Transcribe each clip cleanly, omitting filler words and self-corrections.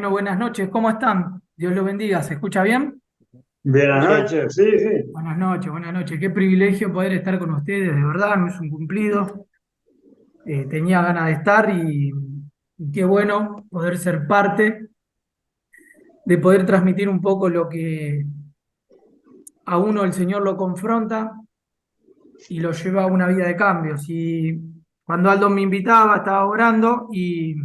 Bueno, buenas noches, ¿cómo están? Dios los bendiga, ¿se escucha bien? Buenas noches, sí, sí. Buenas noches, buenas noches. Qué privilegio poder estar con ustedes, de verdad, no es un cumplido. Tenía ganas de estar y qué bueno poder ser parte, de poder transmitir un poco lo que a uno el Señor lo confronta y lo lleva a una vida de cambios. Y cuando Aldo me invitaba, estaba orando y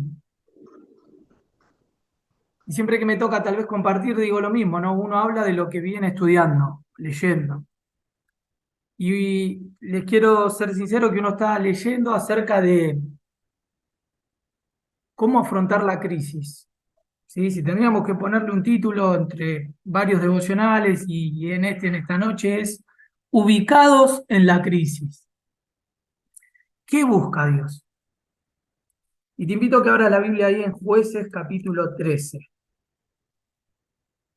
siempre que me toca tal vez compartir, digo lo mismo, ¿no? Uno habla de lo que viene estudiando, leyendo. Y les quiero ser sincero que uno está leyendo acerca de cómo afrontar la crisis. ¿Sí? Si tendríamos que ponerle un título entre varios devocionales y en esta noche es Ubicados en la crisis. ¿Qué busca Dios? Y te invito a que abras la Biblia ahí en Jueces capítulo 13.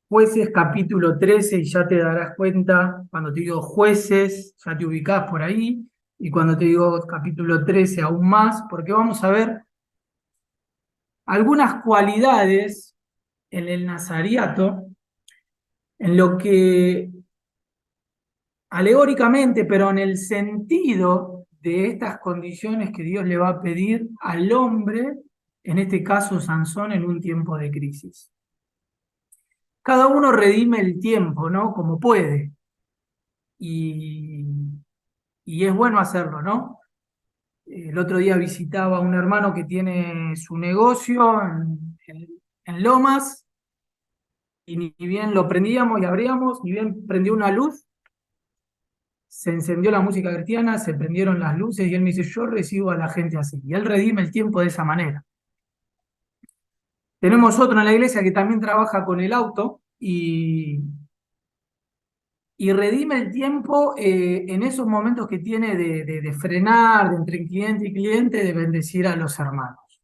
Jueces capítulo 13 y ya te darás cuenta, cuando te digo jueces, ya te ubicás por ahí, y cuando te digo capítulo 13 aún más, porque vamos a ver algunas cualidades en el nazariato, en lo que alegóricamente, pero en el sentido de estas condiciones que Dios le va a pedir al hombre, en este caso Sansón, en un tiempo de crisis. Cada uno redime el tiempo, ¿no? Como puede, y, y es bueno hacerlo, ¿no? El otro día visitaba a un hermano que tiene su negocio en Lomas, y ni bien lo prendíamos y abríamos, ni bien prendió una luz, se encendió la música cristiana, se prendieron las luces y él me dice, yo recibo a la gente así. Y él redime el tiempo de esa manera. Tenemos otro en la iglesia que también trabaja con el auto y redime el tiempo en esos momentos que tiene de frenar, de entre cliente y cliente, de bendecir a los hermanos.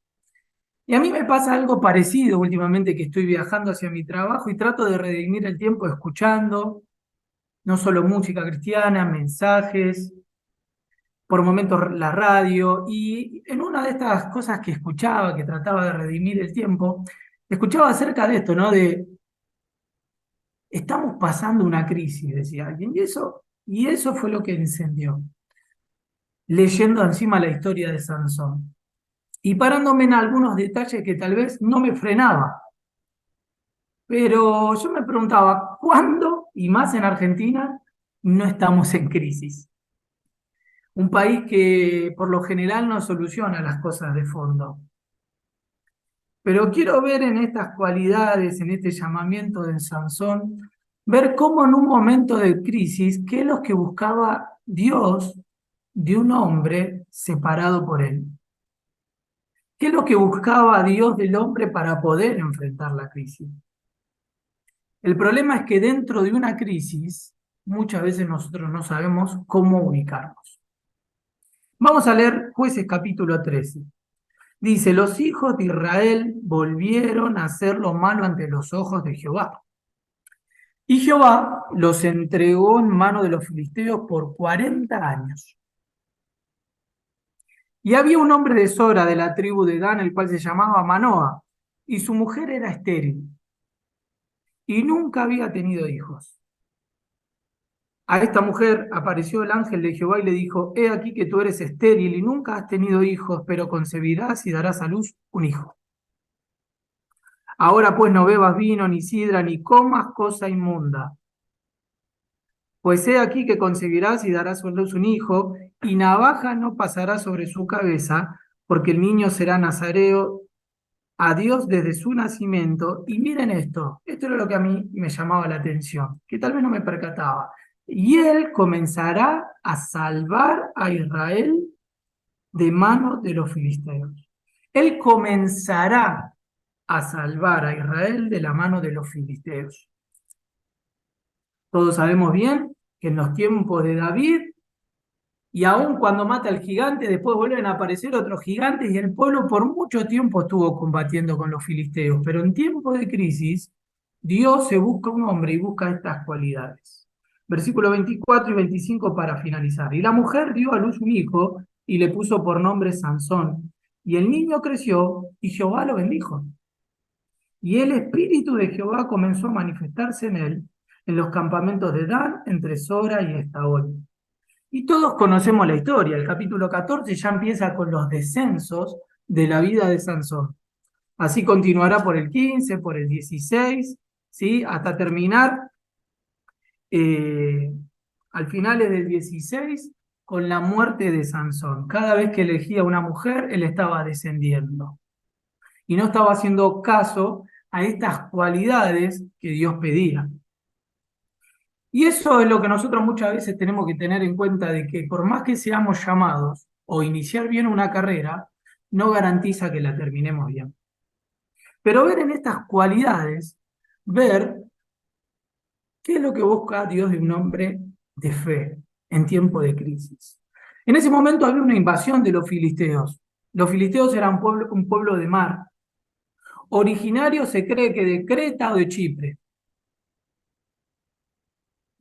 Y a mí me pasa algo parecido últimamente que estoy viajando hacia mi trabajo y trato de redimir el tiempo escuchando no solo música cristiana, mensajes, por momentos la radio, y en una de estas cosas que escuchaba, que trataba de redimir el tiempo, escuchaba acerca de esto, ¿no? De, estamos pasando una crisis, decía alguien, y eso fue lo que encendió, leyendo encima la historia de Sansón, y parándome en algunos detalles que tal vez no me frenaba, pero yo me preguntaba, ¿cuándo, y más en Argentina, no estamos en crisis? Un país que por lo general no soluciona las cosas de fondo. Pero quiero ver en estas cualidades, en este llamamiento de Sansón, ver cómo en un momento de crisis, qué es lo que buscaba Dios de un hombre separado por él. ¿Qué es lo que buscaba Dios del hombre para poder enfrentar la crisis? El problema es que dentro de una crisis, muchas veces nosotros no sabemos cómo ubicarnos. Vamos a leer Jueces capítulo 13. Dice, los hijos de Israel volvieron a hacer lo malo ante los ojos de Jehová. Y Jehová los entregó en mano de los filisteos por 40 años. Y había un hombre de Sora de la tribu de Dan, el cual se llamaba Manoa, y su mujer era estéril, y nunca había tenido hijos. A esta mujer apareció el ángel de Jehová y le dijo, he aquí que tú eres estéril y nunca has tenido hijos, pero concebirás y darás a luz un hijo. Ahora pues no bebas vino, ni sidra, ni comas cosa inmunda. Pues he aquí que concebirás y darás a luz un hijo, y navaja no pasará sobre su cabeza, porque el niño será nazareo a Dios desde su nacimiento. Y miren esto era lo que a mí me llamaba la atención, que tal vez no me percataba. Y él comenzará a salvar a Israel de manos de los filisteos. Él comenzará a salvar a Israel de la mano de los filisteos. Todos sabemos bien que en los tiempos de David, y aun cuando mata al gigante, después vuelven a aparecer otros gigantes y el pueblo por mucho tiempo estuvo combatiendo con los filisteos. Pero en tiempos de crisis, Dios se busca un hombre y busca estas cualidades. Versículos 24 y 25 para finalizar. Y la mujer dio a luz un hijo y le puso por nombre Sansón. Y el niño creció y Jehová lo bendijo. y el espíritu de Jehová comenzó a manifestarse en él, en los campamentos de Dan, entre Sora y Estaol. Y todos conocemos la historia. El capítulo 14 ya empieza con los descensos de la vida de Sansón. Así continuará por el 15, por el 16, ¿sí? Hasta terminar al final del 16 con la muerte de Sansón. Cada vez que elegía una mujer, él estaba descendiendo. Y no estaba haciendo caso a estas cualidades que Dios pedía. Y eso es lo que nosotros muchas veces tenemos que tener en cuenta, de que por más que seamos llamados o iniciar bien una carrera, no garantiza que la terminemos bien. Pero ver en estas cualidades, ver qué es lo que busca Dios de un hombre de fe en tiempo de crisis. En ese momento había una invasión de los filisteos. Los filisteos eran un pueblo de mar, originario se cree que de Creta o de Chipre.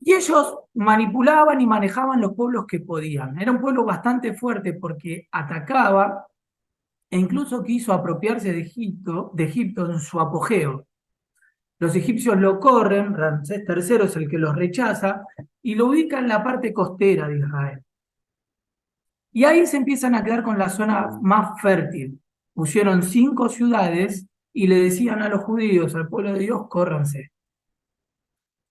Y ellos manipulaban y manejaban los pueblos que podían. Era un pueblo bastante fuerte porque atacaba e incluso quiso apropiarse de Egipto en su apogeo. Los egipcios lo corren, Ramsés III es el que los rechaza y lo ubica en la parte costera de Israel. Y ahí se empiezan a quedar con la zona más fértil. Pusieron 5 ciudades y le decían a los judíos, al pueblo de Dios, córranse.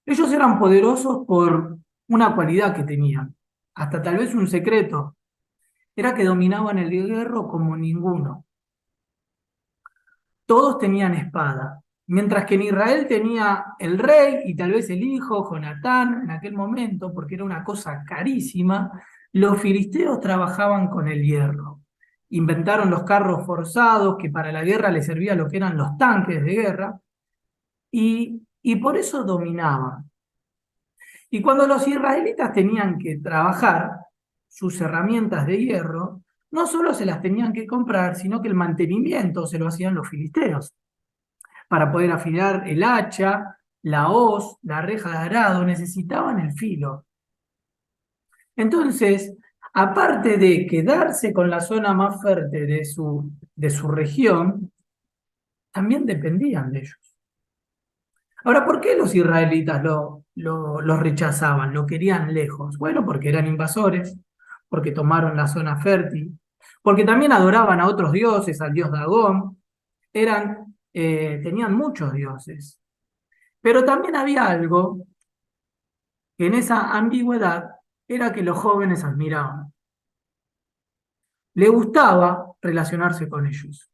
Ellos eran poderosos por una cualidad que tenían, hasta tal vez un secreto, era que dominaban el hierro como ninguno. Todos tenían espada, mientras que en Israel tenía el rey y tal vez el hijo, Jonatán, en aquel momento, porque era una cosa carísima, los filisteos trabajaban con el hierro. Inventaron los carros forzados, que para la guerra les servía lo que eran los tanques de guerra, y por eso dominaban. Y cuando los israelitas tenían que trabajar sus herramientas de hierro, no solo se las tenían que comprar, sino que el mantenimiento se lo hacían los filisteos. Para poder afilar el hacha, la hoz, la reja de arado, necesitaban el filo. Entonces, aparte de quedarse con la zona más fértil de su región, también dependían de ellos. Ahora, ¿por qué los israelitas los rechazaban, lo querían lejos? Bueno, porque eran invasores, porque tomaron la zona fértil, porque también adoraban a otros dioses, al dios Dagón, tenían muchos dioses. Pero también había algo que en esa ambigüedad era que los jóvenes admiraban. Le gustaba relacionarse con ellos.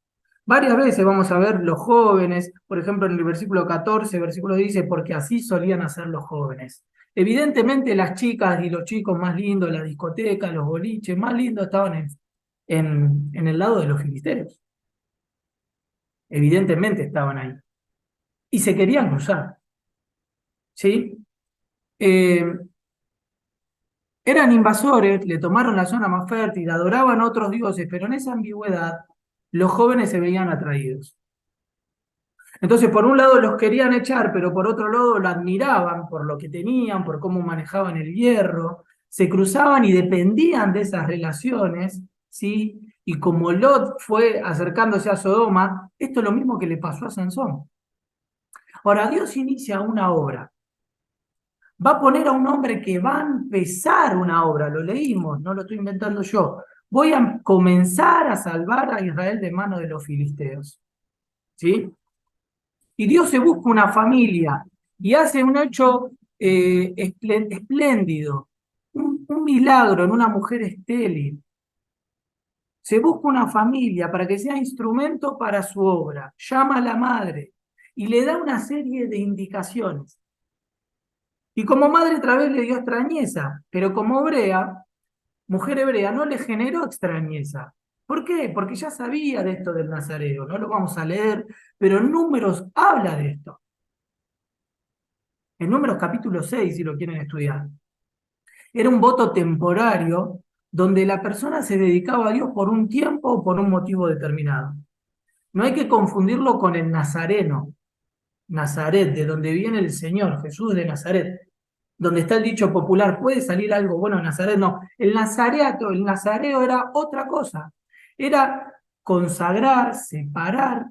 Varias veces vamos a ver los jóvenes, por ejemplo en el versículo 14, versículo dice, porque así solían hacer los jóvenes. Evidentemente las chicas y los chicos más lindos, la discoteca, los boliches, más lindos estaban en el lado de los filisteos. Evidentemente estaban ahí. Y se querían cruzar. ¿Sí? Eran invasores, le tomaron la zona más fértil, adoraban a otros dioses, pero en esa ambigüedad los jóvenes se veían atraídos. Entonces, por un lado los querían echar, pero por otro lado lo admiraban por lo que tenían, por cómo manejaban el hierro, se cruzaban y dependían de esas relaciones, ¿sí? Y como Lot fue acercándose a Sodoma, esto es lo mismo que le pasó a Sansón. Ahora, Dios inicia una obra. Va a poner a un hombre que va a empezar una obra, lo leímos, no lo estoy inventando yo. Voy a comenzar a salvar a Israel de manos de los filisteos. ¿Sí? Y Dios se busca una familia y hace un hecho espléndido, un milagro en una mujer estéril. Se busca una familia para que sea instrumento para su obra. Llama a la madre y le da una serie de indicaciones. Y como madre otra vez le dio extrañeza, pero como mujer hebrea, no le generó extrañeza. ¿Por qué? Porque ya sabía de esto del Nazareo, no lo vamos a leer, pero en Números habla de esto. En Números capítulo 6, si lo quieren estudiar. Era un voto temporario donde la persona se dedicaba a Dios por un tiempo o por un motivo determinado. No hay que confundirlo con el nazareno, Nazaret, de donde viene el Señor, Jesús de Nazaret, donde está el dicho popular, ¿puede salir algo bueno de Nazaret? No, el nazareo era otra cosa, era consagrar, separar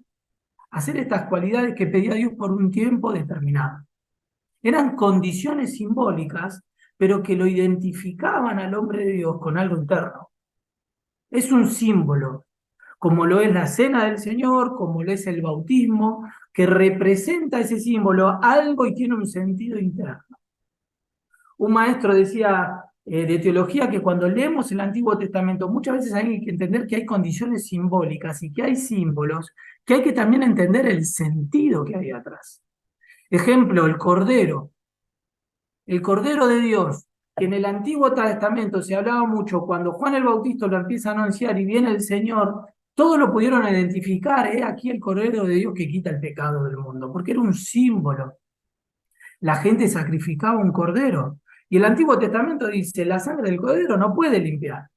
hacer estas cualidades que pedía Dios por un tiempo determinado. Eran condiciones simbólicas, pero que lo identificaban al hombre de Dios con algo interno. Es un símbolo, como lo es la cena del Señor, como lo es el bautismo, que representa ese símbolo algo y tiene un sentido interno. Un maestro decía de teología que cuando leemos el Antiguo Testamento muchas veces hay que entender que hay condiciones simbólicas y que hay símbolos, que hay que también entender el sentido que hay atrás. Ejemplo, el Cordero. El Cordero de Dios, que en el Antiguo Testamento se hablaba mucho, cuando Juan el Bautista lo empieza a anunciar y viene el Señor, todos lo pudieron identificar, aquí el Cordero de Dios que quita el pecado del mundo, porque era un símbolo. La gente sacrificaba un cordero. Y el Antiguo Testamento dice, la sangre del cordero no puede limpiar.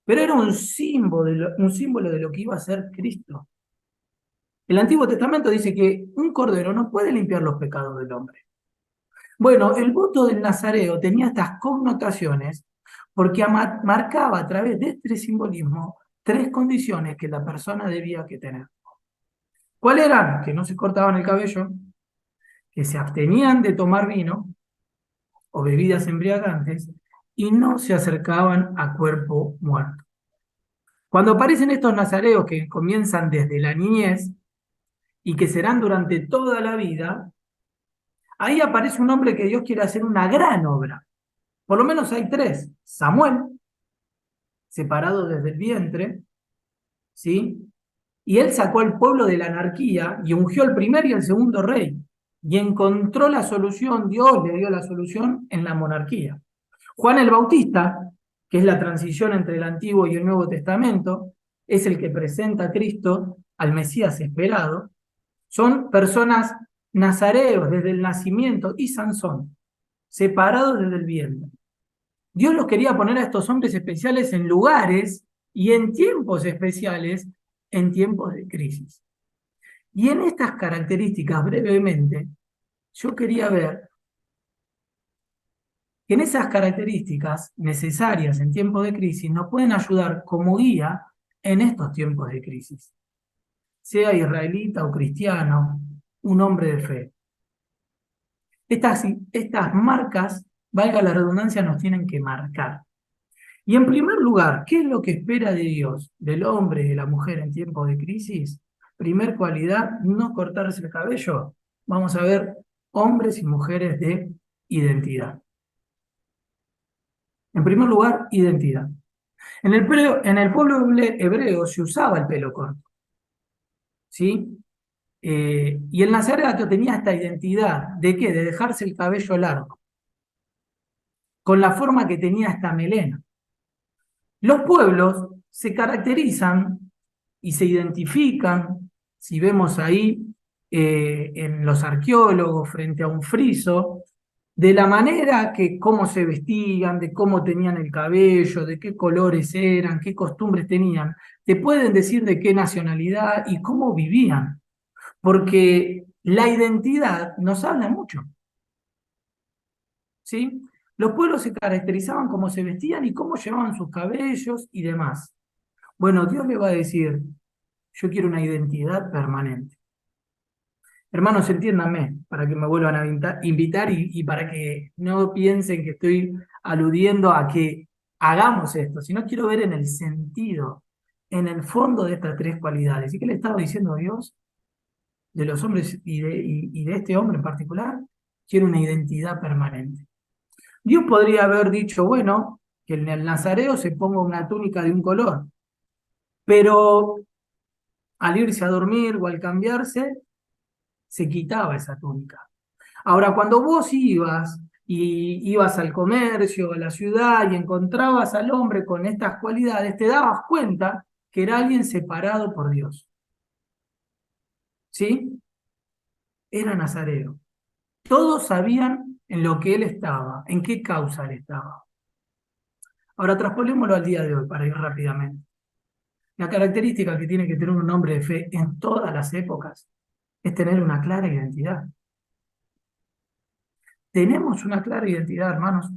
Pero era un símbolo de lo que iba a ser Cristo. El Antiguo Testamento dice que un cordero no puede limpiar los pecados del hombre. Bueno, el voto del Nazareo tenía estas connotaciones porque marcaba a través de este simbolismo 3 condiciones que la persona debía que tener. ¿Cuáles eran? Que no se cortaban el cabello, que se abstenían de tomar vino o bebidas embriagantes y no se acercaban a cuerpo muerto. Cuando aparecen estos nazareos que comienzan desde la niñez y que serán durante toda la vida, ahí aparece un hombre que Dios quiere hacer una gran obra. Por lo menos hay 3. Samuel, separado desde el vientre, ¿sí? Y él sacó al pueblo de la anarquía y ungió el primer y el segundo rey. Y encontró la solución, Dios le dio la solución en la monarquía. Juan el Bautista, que es la transición entre el Antiguo y el Nuevo Testamento, es el que presenta a Cristo, al Mesías esperado. Son personas nazareos desde el nacimiento, y Sansón, separados desde el vientre. Dios los quería poner a estos hombres especiales en lugares y en tiempos especiales, en tiempos de crisis. Y en estas características, brevemente, yo quería ver que en esas características necesarias en tiempos de crisis nos pueden ayudar como guía en estos tiempos de crisis. Sea israelita o cristiano, un hombre de fe. Estas marcas, valga la redundancia, nos tienen que marcar. Y en primer lugar, ¿qué es lo que espera de Dios, del hombre y de la mujer en tiempos de crisis? Primer cualidad, no cortarse el cabello. Vamos a ver hombres y mujeres de identidad. En primer lugar, identidad. En el pueblo hebreo se usaba el pelo corto, ¿sí? Y el nazareato tenía esta identidad, ¿de qué? De dejarse el cabello largo, con la forma que tenía esta melena. Los pueblos se caracterizan y se identifican, si vemos ahí en los arqueólogos frente a un friso, de la manera que cómo se vestían, de cómo tenían el cabello, de qué colores eran, qué costumbres tenían. Te pueden decir de qué nacionalidad y cómo vivían, porque la identidad nos habla mucho, ¿sí? Los pueblos se caracterizaban cómo se vestían y cómo llevaban sus cabellos y demás. Bueno, Dios le va a decir, yo quiero una identidad permanente. Hermanos, entiéndanme, para que me vuelvan a invitar y para que no piensen que estoy aludiendo a que hagamos esto, sino quiero ver en el sentido, en el fondo de estas 3 cualidades. ¿Y qué le estaba diciendo Dios? De los hombres y de este hombre en particular, quiero una identidad permanente. Dios podría haber dicho, bueno, que en el nazareo se ponga una túnica de un color, pero al irse a dormir o al cambiarse, se quitaba esa túnica. Ahora, cuando vos ibas al comercio, a la ciudad y encontrabas al hombre con estas cualidades, te dabas cuenta que era alguien separado por Dios. ¿Sí? Era nazareo. Todos sabían en lo que él estaba, en qué causa él estaba. Ahora, traspolémoslo al día de hoy para ir rápidamente. La característica que tiene que tener un hombre de fe en todas las épocas es tener una clara identidad. Tenemos una clara identidad, hermanos.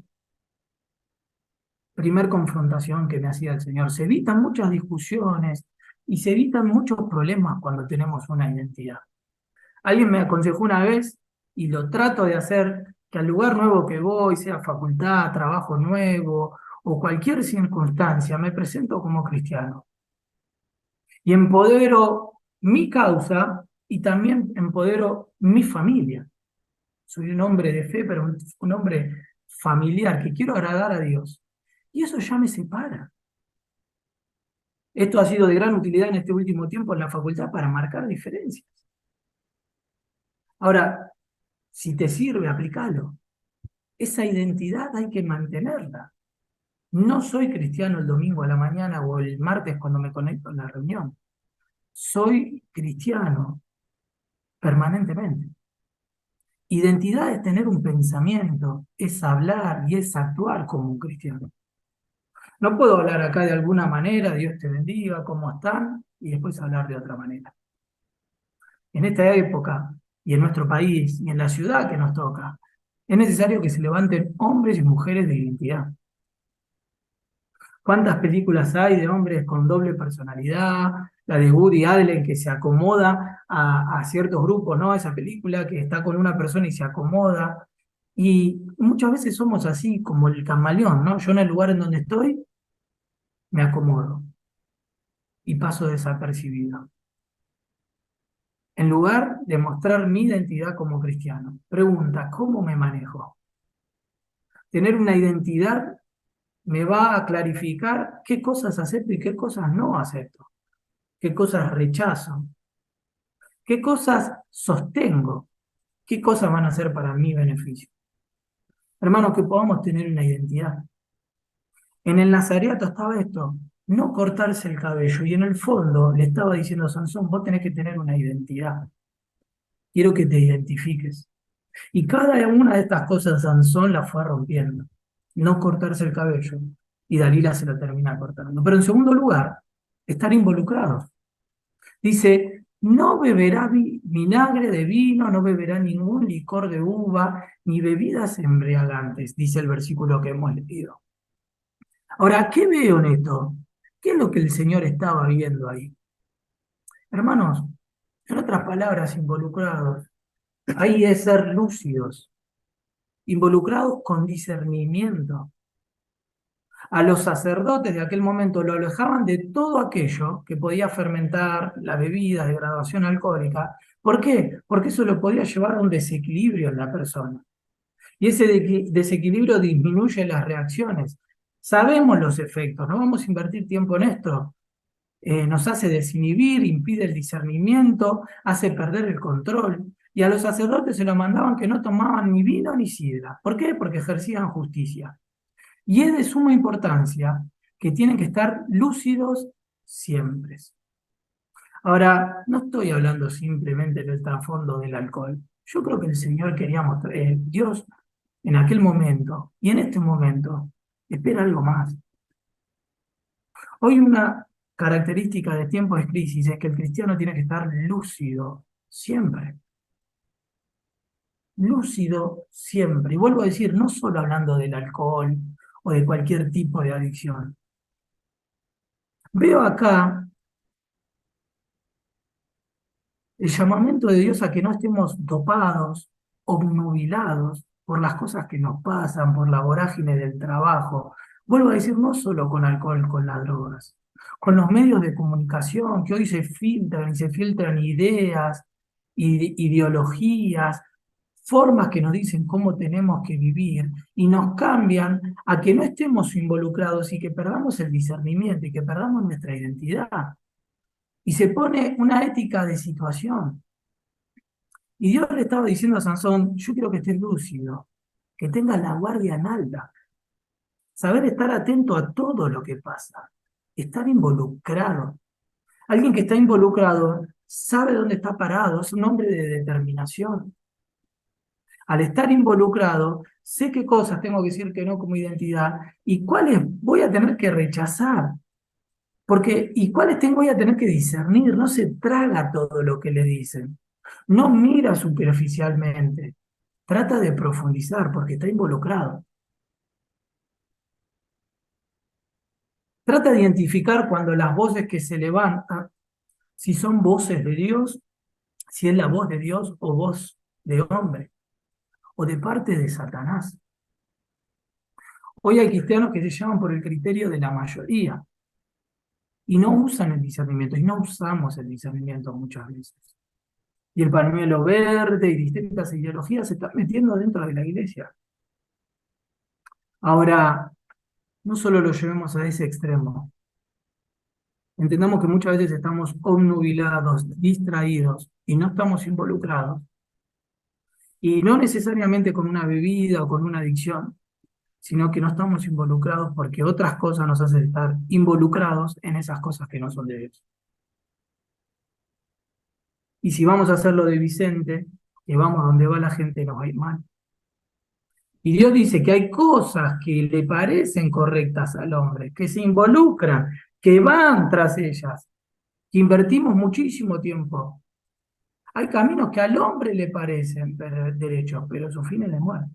Primer confrontación que me hacía el Señor. Se evitan muchas discusiones, y se evitan muchos problemas cuando tenemos una identidad. Alguien me aconsejó una vez, y lo trato de hacer, que al lugar nuevo que voy, sea facultad, trabajo nuevo o cualquier circunstancia, me presento como cristiano. Y empodero mi causa y también empodero mi familia. Soy un hombre de fe, pero un hombre familiar que quiero agradar a Dios. Y eso ya me separa. Esto ha sido de gran utilidad en este último tiempo en la facultad para marcar diferencias. Ahora, si te sirve, aplícalo. Esa identidad hay que mantenerla. No soy cristiano el domingo a la mañana o el martes cuando me conecto en la reunión. Soy cristiano permanentemente. Identidad es tener un pensamiento, es hablar y es actuar como un cristiano. No puedo hablar acá de alguna manera, Dios te bendiga, ¿cómo están? Y después hablar de otra manera. En esta época, y en nuestro país, y en la ciudad que nos toca, es necesario que se levanten hombres y mujeres de identidad. ¿Cuántas películas hay de hombres con doble personalidad? La de Woody Allen que se acomoda a ciertos grupos, ¿no? Esa película que está con una persona y se acomoda. Y muchas veces somos así, como el camaleón, ¿no? Yo en el lugar en donde estoy, me acomodo y paso desapercibido. En lugar de mostrar mi identidad como cristiano. Pregunta, ¿cómo me manejo? Tener una identidad me va a clarificar qué cosas acepto y qué cosas no acepto, qué cosas rechazo, qué cosas sostengo, qué cosas van a ser para mi beneficio. Hermanos, que podamos tener una identidad. En el Nazareato estaba esto, no cortarse el cabello, y en el fondo le estaba diciendo a Sansón, vos tenés que tener una identidad. Quiero que te identifiques. Y cada una de estas cosas Sansón la fue rompiendo. No cortarse el cabello. Y Dalila se lo termina cortando. Pero en segundo lugar, estar involucrados. Dice, no beberá vinagre de vino, no beberá ningún licor de uva, ni bebidas embriagantes, dice el versículo que hemos leído. Ahora, ¿qué veo en esto? ¿Qué es lo que el Señor estaba viendo ahí? Hermanos, en otras palabras, involucrados, ahí es ser lúcidos, involucrados con discernimiento. A los sacerdotes de aquel momento lo alejaban de todo aquello que podía fermentar la bebida de graduación alcohólica. ¿Por qué? Porque eso lo podía llevar a un desequilibrio en la persona. Y ese desequilibrio disminuye las reacciones. Sabemos los efectos, no vamos a invertir tiempo en esto. Nos hace desinhibir, impide el discernimiento, hace perder el control. Y a los sacerdotes se lo mandaban que no tomaban ni vino ni sidra. ¿Por qué? Porque ejercían justicia. Y es de suma importancia que tienen que estar lúcidos siempre. Ahora, no estoy hablando simplemente del trasfondo del alcohol. Yo creo que el Señor quería mostrar, Dios en aquel momento y en este momento espera algo más. Hoy una característica de tiempos de crisis es que el cristiano tiene que estar lúcido siempre. Lúcido siempre. Y vuelvo a decir, no solo hablando del alcohol o de cualquier tipo de adicción. Veo acá el llamamiento de Dios a que no estemos dopados, obnubilados por las cosas que nos pasan, por la vorágine del trabajo. Vuelvo a decir, no solo con alcohol, con las drogas, con los medios de comunicación que hoy se filtran y se filtran ideas, ideologías, formas que nos dicen cómo tenemos que vivir y nos cambian a que no estemos involucrados y que perdamos el discernimiento y que perdamos nuestra identidad. Y se pone una ética de situación. Y Dios le estaba diciendo a Sansón, yo quiero que estés lúcido, que tengas la guardia en alta, saber estar atento a todo lo que pasa, estar involucrado. Alguien que está involucrado sabe dónde está parado, es un hombre de determinación. Al estar involucrado, sé qué cosas tengo que decir que no como identidad y cuáles voy a tener que rechazar. Y cuáles voy a tener que discernir, no se traga todo lo que le dicen. No mira superficialmente, trata de profundizar porque está involucrado. Trata de identificar cuando las voces que se levantan si son voces de Dios, si es la voz de Dios o voz de hombre, o de parte de Satanás. Hoy hay cristianos que se llaman por el criterio de la mayoría y no usan el discernimiento, y no usamos el discernimiento muchas veces. Y el pañuelo verde y distintas ideologías se están metiendo dentro de la iglesia. Ahora, no solo lo llevemos a ese extremo. Entendamos que muchas veces estamos obnubilados, distraídos y no estamos involucrados. Y no necesariamente con una bebida o con una adicción, sino que no estamos involucrados porque otras cosas nos hacen estar involucrados en esas cosas que no son de Dios. Y si vamos a hacer lo de Vicente, que vamos donde va la gente, nos va a ir mal. Y Dios dice que hay cosas que le parecen correctas al hombre, que se involucran, que van tras ellas, que invertimos muchísimo tiempo. Hay caminos que al hombre le parecen derechos, pero su fin es la muerte.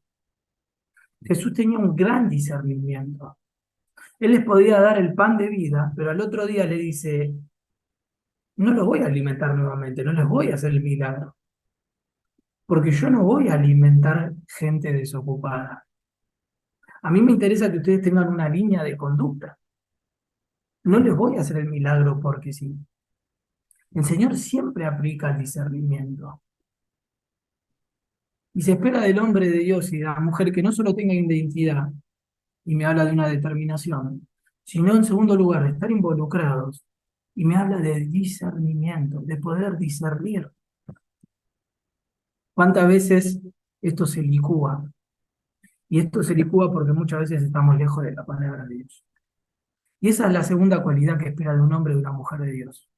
Jesús tenía un gran discernimiento. Él les podía dar el pan de vida, pero al otro día le dice, no los voy a alimentar nuevamente, no les voy a hacer el milagro, porque yo no voy a alimentar gente desocupada. A mí me interesa que ustedes tengan una línea de conducta. No les voy a hacer el milagro porque sí. El Señor siempre aplica el discernimiento. Y se espera del hombre de Dios y de la mujer que no solo tenga identidad, y me habla de una determinación, sino en segundo lugar de estar involucrados, y me habla de discernimiento, de poder discernir. ¿Cuántas veces esto se licúa? Y esto se licúa porque muchas veces estamos lejos de la palabra de Dios. Y esa es la segunda cualidad que espera de un hombre y de una mujer de Dios.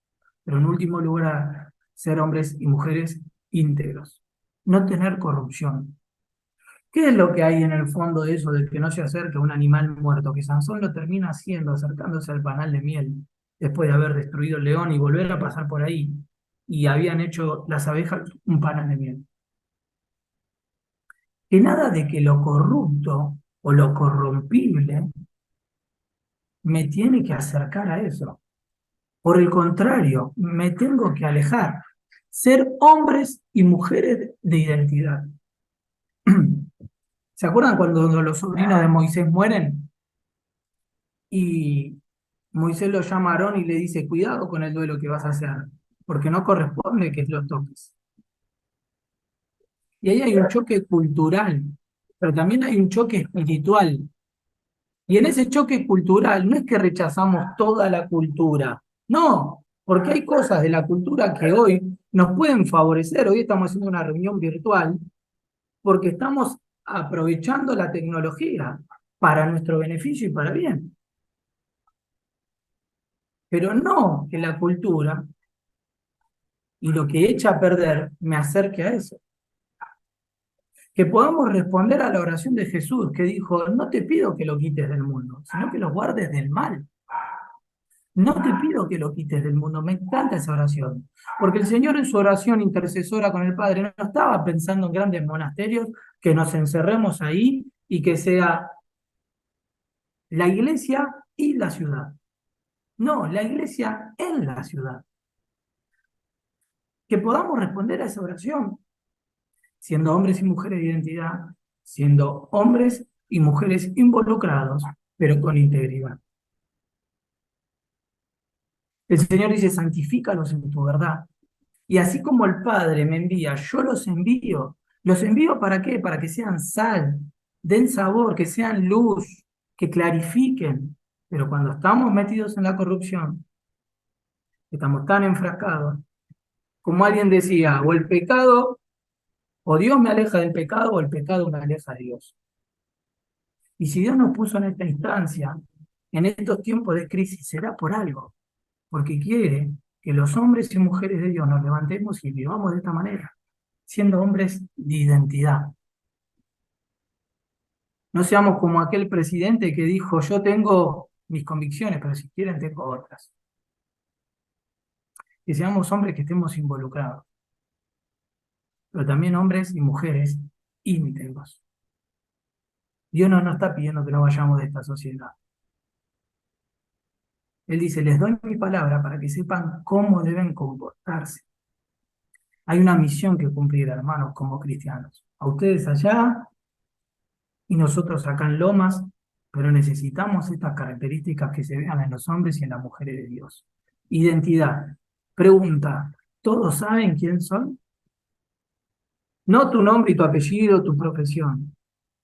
Pero en último lugar, ser hombres y mujeres íntegros. No tener corrupción. ¿Qué es lo que hay en el fondo de eso de que no se acerque a un animal muerto? Que Sansón lo termina haciendo, acercándose al panal de miel, después de haber destruido el león y volver a pasar por ahí. Y habían hecho las abejas un panal de miel. Que nada de que lo corrupto o lo corrompible me tiene que acercar a eso. Por el contrario, me tengo que alejar. Ser hombres y mujeres de identidad. ¿Se acuerdan cuando los sobrinos de Moisés mueren? Y Moisés lo llama a Aarón y le dice, cuidado con el duelo que vas a hacer, porque no corresponde que lo toques. Y ahí hay un choque cultural, pero también hay un choque espiritual. Y en ese choque cultural no es que rechazamos toda la cultura, no, porque hay cosas de la cultura que hoy nos pueden favorecer. Hoy estamos haciendo una reunión virtual porque estamos aprovechando la tecnología para nuestro beneficio y para bien. Pero no que la cultura y lo que echa a perder me acerque a eso. Que podamos responder a la oración de Jesús que dijo, no te pido que lo quites del mundo, sino que lo guardes del mal. No te pido que lo quites del mundo. Me encanta esa oración. Porque el Señor en su oración intercesora con el Padre no estaba pensando en grandes monasterios, que nos encerremos ahí y que sea la iglesia y la ciudad. No, la iglesia en la ciudad. Que podamos responder a esa oración, siendo hombres y mujeres de identidad, siendo hombres y mujeres involucrados, pero con integridad. El Señor dice, santifícalos en tu verdad. Y así como el Padre me envía, yo los envío. ¿Los envío para qué? Para que sean sal, den sabor, que sean luz, que clarifiquen. Pero cuando estamos metidos en la corrupción, estamos tan enfrascados, como alguien decía, o el pecado, o Dios me aleja del pecado, o el pecado me aleja de Dios. Y si Dios nos puso en esta instancia, en estos tiempos de crisis, será por algo, porque quiere que los hombres y mujeres de Dios nos levantemos y vivamos de esta manera, siendo hombres de identidad. No seamos como aquel presidente que dijo, yo tengo mis convicciones, pero si quieren tengo otras. Que seamos hombres que estemos involucrados, pero también hombres y mujeres íntegros. Dios no nos está pidiendo que no vayamos de esta sociedad. Él dice, les doy mi palabra para que sepan cómo deben comportarse. Hay una misión que cumplir, hermanos, como cristianos. A ustedes allá y nosotros acá en Lomas, pero necesitamos estas características que se vean en los hombres y en las mujeres de Dios. Identidad. Pregunta, ¿todos saben quién son? No tu nombre y tu apellido, tu profesión.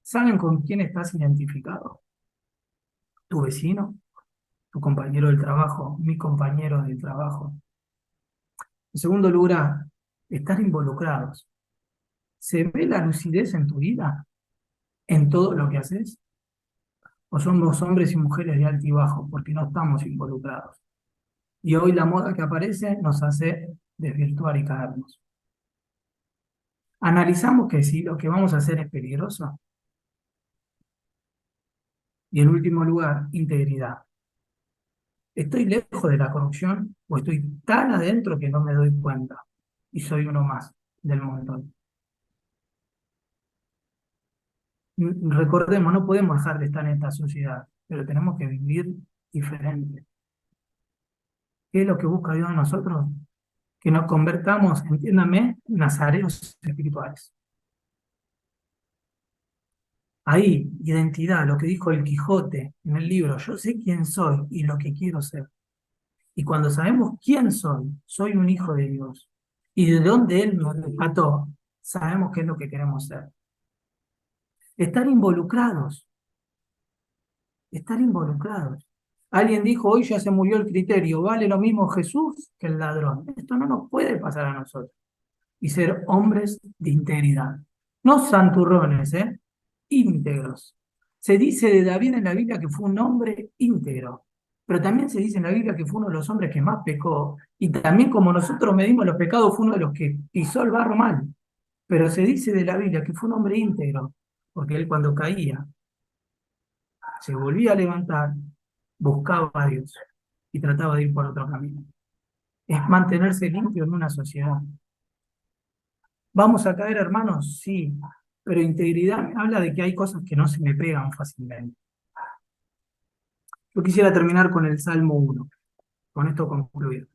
¿Saben con quién estás identificado? ¿Tu vecino? ¿Tu compañero del trabajo? ¿Mi compañero del trabajo? En segundo lugar, estar involucrados. ¿Se ve la lucidez en tu vida? ¿En todo lo que haces? ¿O somos hombres y mujeres de altibajo porque no estamos involucrados? Y hoy la moda que aparece nos hace desvirtuar y caernos. Analizamos que si lo que vamos a hacer es peligroso. Y en último lugar, integridad. ¿Estoy lejos de la corrupción o estoy tan adentro que no me doy cuenta? Y soy uno más del montón. Recordemos, no podemos dejar de estar en esta sociedad, pero tenemos que vivir diferente. ¿Qué es lo que busca Dios de nosotros? Que nos convertamos, entiéndame, nazareos espirituales. Ahí, identidad, lo que dijo el Quijote en el libro, yo sé quién soy y lo que quiero ser. Y cuando sabemos quién soy un hijo de Dios. Y de dónde Él nos rescató, sabemos qué es lo que queremos ser. Estar involucrados, estar involucrados. Alguien dijo, hoy ya se murió el criterio, vale lo mismo Jesús que el ladrón. Esto no nos puede pasar a nosotros. Y ser hombres de integridad. No santurrones, íntegros. Se dice de David en la Biblia que fue un hombre íntegro, pero también se dice en la Biblia que fue uno de los hombres que más pecó, y también como nosotros medimos los pecados, fue uno de los que pisó el barro mal. Pero se dice de la Biblia que fue un hombre íntegro, porque él cuando caía, se volvía a levantar, buscaba a Dios y trataba de ir por otro camino. Es mantenerse limpio en una sociedad. ¿Vamos a caer, hermanos? Sí, pero integridad me habla de que hay cosas que no se me pegan fácilmente. Yo quisiera terminar con el Salmo 1, con esto concluir.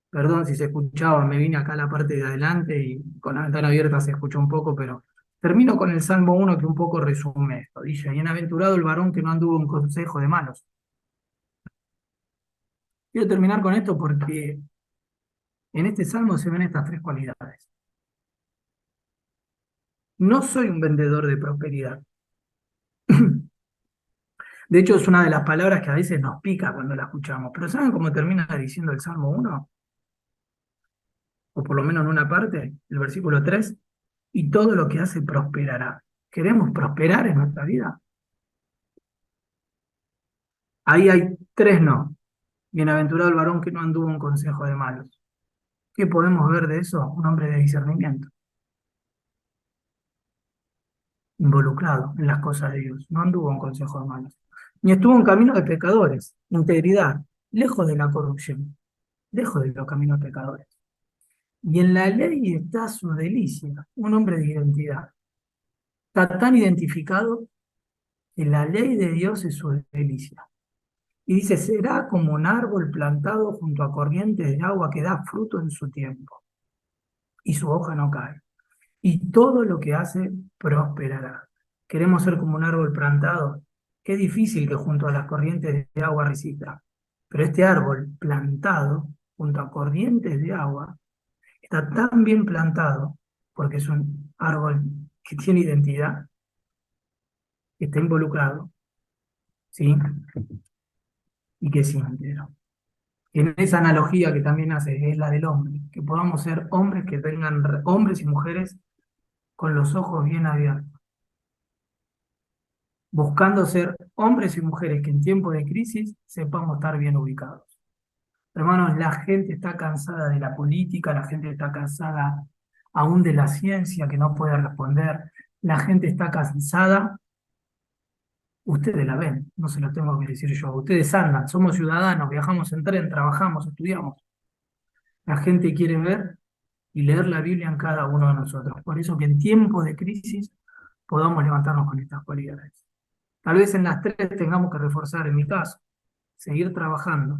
Perdón si se escuchaba, me vine acá a la parte de adelante y con la ventana abierta se escuchó un poco, pero termino con el Salmo 1 que un poco resume esto. Dice, bienaventurado el varón que no anduvo en consejo de malos. Quiero terminar con esto porque en este Salmo se ven estas tres cualidades. No soy un vendedor de prosperidad. De hecho, es una de las palabras que a veces nos pica cuando la escuchamos. Pero ¿saben cómo termina diciendo el Salmo 1? O por lo menos en una parte, el versículo 3. Y todo lo que hace prosperará. ¿Queremos prosperar en nuestra vida? Ahí hay tres no. Bienaventurado el varón que no anduvo en consejo de malos. ¿Qué podemos ver de eso? Un hombre de discernimiento, involucrado en las cosas de Dios. No anduvo en consejo de malos. Ni estuvo en camino de pecadores. Integridad, lejos de la corrupción, lejos de los caminos pecadores. Y en la ley está su delicia, un hombre de identidad. Está tan identificado que la ley de Dios es su delicia. Y dice, será como un árbol plantado junto a corrientes de agua que da fruto en su tiempo, y su hoja no cae. Y todo lo que hace prosperará. Queremos ser como un árbol plantado. Qué difícil que junto a las corrientes de agua resista. Pero este árbol plantado junto a corrientes de agua está tan bien plantado porque es un árbol que tiene identidad, que está involucrado, ¿sí? Y que es íntegro. En esa analogía que también hace, es la del hombre, que podamos ser hombres que tengan, hombres y mujeres con los ojos bien abiertos, buscando ser hombres y mujeres que en tiempos de crisis sepamos estar bien ubicados. Hermanos, la gente está cansada de la política, la gente está cansada aún de la ciencia que no puede responder, la gente está cansada. Ustedes la ven, no se lo tengo que decir yo. Ustedes andan, somos ciudadanos, viajamos en tren, trabajamos, estudiamos. La gente quiere ver y leer la Biblia en cada uno de nosotros. Por eso que en tiempos de crisis podamos levantarnos con estas cualidades. Tal vez en las tres tengamos que reforzar, en mi caso, seguir trabajando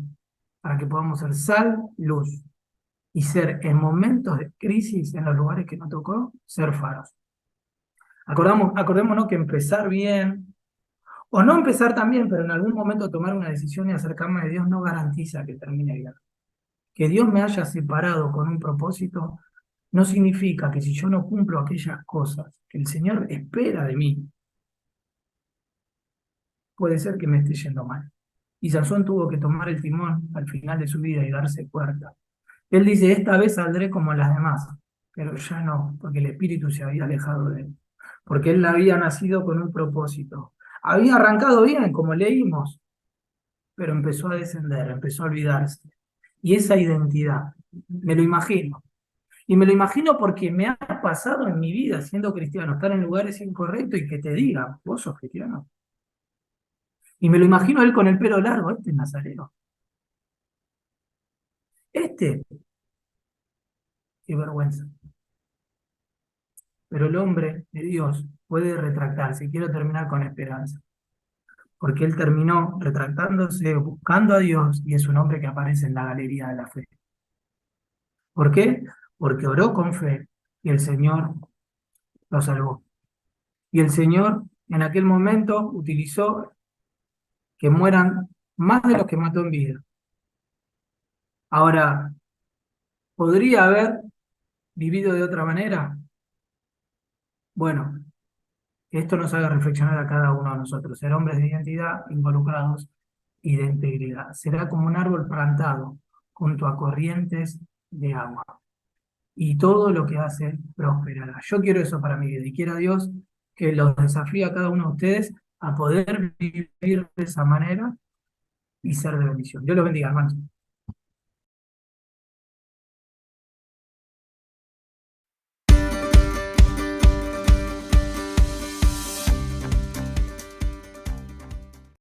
para que podamos ser sal, luz y ser en momentos de crisis en los lugares que nos tocó, ser faros. Acordémonos que empezar bien, o no empezar tan bien, pero en algún momento tomar una decisión y acercarme a Dios no garantiza que termine bien. Que Dios me haya separado con un propósito no significa que si yo no cumplo aquellas cosas que el Señor espera de mí, puede ser que me esté yendo mal. Y Sansón tuvo que tomar el timón al final de su vida y darse cuenta. Él dice, esta vez saldré como las demás, pero ya no, porque el espíritu se había alejado de él. Porque él había nacido con un propósito. Había arrancado bien, como leímos, pero empezó a descender, empezó a olvidarse. Y esa identidad, me lo imagino. Y me lo imagino porque me ha pasado en mi vida siendo cristiano, estar en lugares incorrectos y que te digan, vos sos cristiano. Y me lo imagino él con el pelo largo, este es Nazareno. Este, qué vergüenza. Pero el hombre de Dios puede retractarse. Y quiero terminar con esperanza. Porque él terminó retractándose, buscando a Dios, y es un hombre que aparece en la galería de la fe. ¿Por qué? Porque oró con fe y el Señor lo salvó. Y el Señor en aquel momento utilizó que mueran más de los que mató en vida. Ahora, ¿podría haber vivido de otra manera? Bueno, que esto nos haga reflexionar a cada uno de nosotros, ser hombres de identidad involucrados y de integridad. Será como un árbol plantado junto a corrientes de agua. Y todo lo que hace prosperará. Yo quiero eso para mi vida y quiero a Dios que los desafíe a cada uno de ustedes a poder vivir de esa manera y ser de bendición. Dios los bendiga, hermanos.